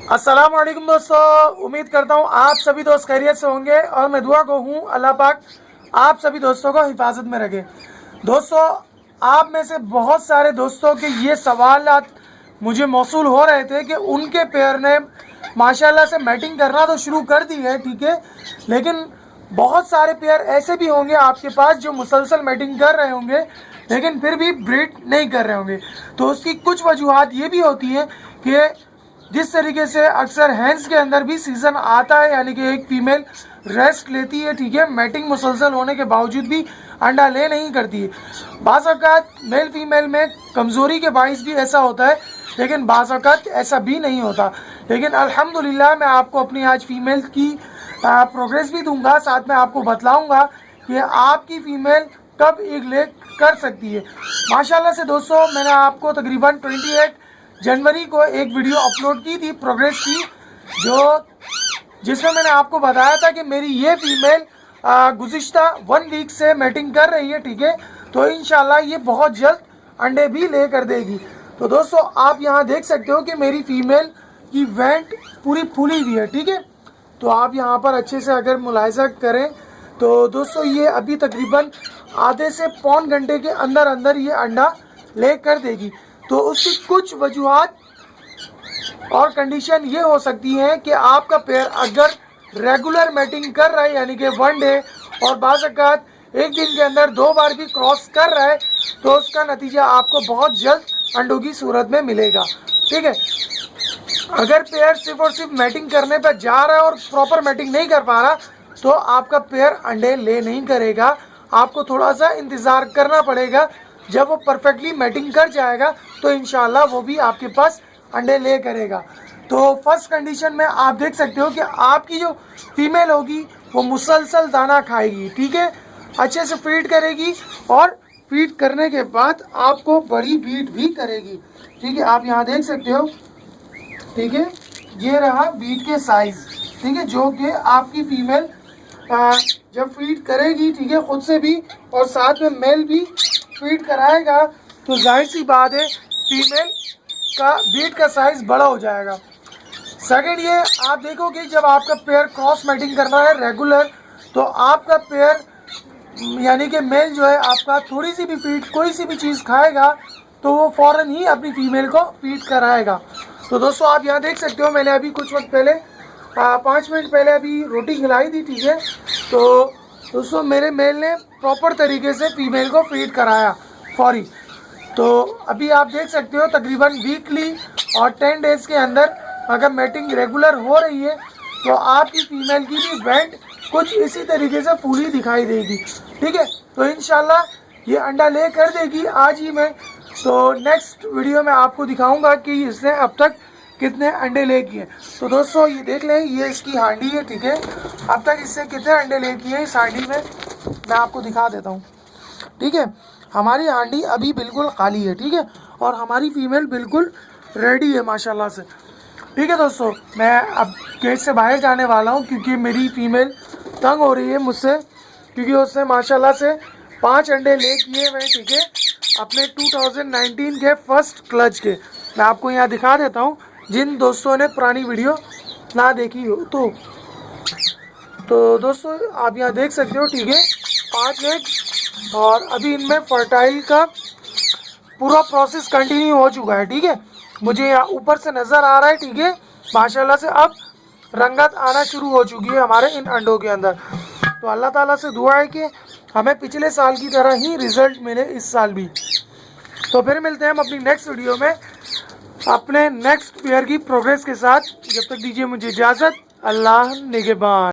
अस्सलाम वालेकुम दोस्तों, उम्मीद करता हूँ आप सभी दोस्त खैरियत से होंगे और मैं दुआ को हूँ अल्लाह पाक आप सभी दोस्तों को हिफाजत में रखे। दोस्तों, आप में से बहुत सारे दोस्तों के ये सवालात मुझे मौसूल हो रहे थे कि उनके पेयर ने माशाल्लाह से मैटिंग करना तो शुरू कर दी है, ठीक है, लेकिन बहुत सारे पेयर ऐसे भी होंगे आपके पास जो मुसलसल मैटिंग कर रहे होंगे लेकिन फिर भी ब्रीड नहीं कर रहे होंगे। तो उसकी कुछ वजूहात ये भी होती हैं कि जिस तरीके से अक्सर हैंस के अंदर भी सीज़न आता है, यानी कि एक फीमेल रेस्ट लेती है, ठीक है, मैटिंग मुसलसल होने के बावजूद भी अंडा ले नहीं करती है। बाज़ औक़ात मेल फीमेल में कमज़ोरी के बाइस भी ऐसा होता है, लेकिन बाज़ औक़ात ऐसा भी नहीं होता। लेकिन अल्हम्दुलिल्लाह मैं आपको अपनी आज फीमेल की प्रोग्रेस भी दूंगा, साथ में आपको बतलाऊँगा कि आपकी फ़ीमेल कब एग ले कर सकती है। माशाल्लाह से दोस्तों, मैंने आपको तकरीबन 28 जनवरी को एक वीडियो अपलोड की थी प्रोग्रेस की, जिसमें मैंने आपको बताया था कि मेरी ये फीमेल गुज़िश्ता 1 वीक से मैटिंग कर रही है, ठीक है, तो इंशाल्लाह ये बहुत जल्द अंडे भी ले कर देगी। तो दोस्तों, आप यहाँ देख सकते हो कि मेरी फीमेल की वेंट पूरी फूली हुई है, ठीक है। तो आप यहाँ पर अच्छे से अगर मुलाहिजा करें तो दोस्तों ये अभी तकरीबन आधे से पौन घंटे के अंदर अंदर ये अंडा ले कर देगी। तो उसकी कुछ वजूहात और कंडीशन ये हो सकती हैं कि आपका पेयर अगर रेगुलर मैटिंग कर रहा है, यानी कि 1 डे और बाज़ औक़ात एक दिन के अंदर 2 बार भी क्रॉस कर रहा है, तो उसका नतीजा आपको बहुत जल्द अंडों की सूरत में मिलेगा, ठीक है। अगर पेयर सिर्फ और सिर्फ मैटिंग करने पर जा रहा है और प्रॉपर मैटिंग नहीं कर पा रहा, तो आपका पेयर अंडे ले नहीं करेगा। आपको थोड़ा सा इंतज़ार करना पड़ेगा। जब वो परफेक्टली मैटिंग कर जाएगा तो इंशाल्लाह वो भी आपके पास अंडे ले करेगा। तो फर्स्ट कंडीशन में आप देख सकते हो कि आपकी जो फीमेल होगी वो मुसलसल दाना खाएगी, ठीक है, अच्छे से फीड करेगी और फीड करने के बाद आपको बड़ी बीट भी करेगी, ठीक है। आप यहाँ देख सकते हो, ठीक है, ये रहा बीट के साइज़, ठीक है, जो कि आपकी फीमेल जब फीड करेगी, ठीक है, खुद से भी और साथ में मेल भी फीड कराएगा, तो जाहिर सी बात है फीमेल का बीट का साइज़ बड़ा हो जाएगा। सेकंड, ये आप देखोगे जब आपका पेयर क्रॉस मैटिंग करना है रेगुलर, तो आपका पेयर यानी कि मेल जो है आपका थोड़ी सी भी फीड कोई सी भी चीज़ खाएगा तो वो फ़ौरन ही अपनी फीमेल को फीड कराएगा। तो दोस्तों, आप यहाँ देख सकते हो मैंने अभी कुछ वक्त पहले 5 मिनट पहले अभी रोटी खिलाई थी, ठीक है। तो दोस्तों, मेरे मेल ने प्रॉपर तरीके से फीमेल को फीड कराया फौरी। तो अभी आप देख सकते हो तकरीबन वीकली और 10 डेज़ के अंदर अगर मैटिंग रेगुलर हो रही है तो आपकी फीमेल की भी वेंट कुछ इसी तरीके से फूली दिखाई देगी, ठीक है। तो इंशाल्लाह ये अंडा ले कर देगी आज ही मैं। तो नेक्स्ट वीडियो में आपको दिखाऊंगा कि इसने अब तक कितने अंडे ले किए। तो दोस्तों, ये देख लें, ये इसकी हांडी है, ठीक है, अब तक इससे कितने अंडे ले किए इस हांडी में मैं आपको दिखा देता हूँ, ठीक है। हमारी हांडी अभी बिल्कुल खाली है, ठीक है, और हमारी फीमेल बिल्कुल रेडी है माशाल्लाह से, ठीक है। दोस्तों, मैं अब गेट से बाहर जाने वाला हूँ क्योंकि मेरी फीमेल तंग हो रही है मुझसे, क्योंकि उसने माशाल्लाह से 5 अंडे ले किए हुए, ठीक है, अपने 2019 के फर्स्ट क्लच के। मैं आपको यहाँ दिखा देता हूँ जिन दोस्तों ने पुरानी वीडियो ना देखी हो तो दोस्तों आप यहाँ देख सकते हो, ठीक है, 5 एग और अभी इनमें फर्टाइल का पूरा प्रोसेस कंटिन्यू हो चुका है, ठीक है। मुझे यहाँ ऊपर से नज़र आ रहा है, ठीक है, माशाल्लाह से अब रंगत आना शुरू हो चुकी है हमारे इन अंडों के अंदर। तो अल्लाह ताला से दुआ है कि हमें पिछले साल की तरह ही रिज़ल्ट मिले इस साल भी। तो फिर मिलते हैं हम अपनी नेक्स्ट वीडियो में अपने नेक्स्ट पेयर की प्रोग्रेस के साथ। जब तक दीजिए मुझे इजाज़त। अल्लाह निगहबान।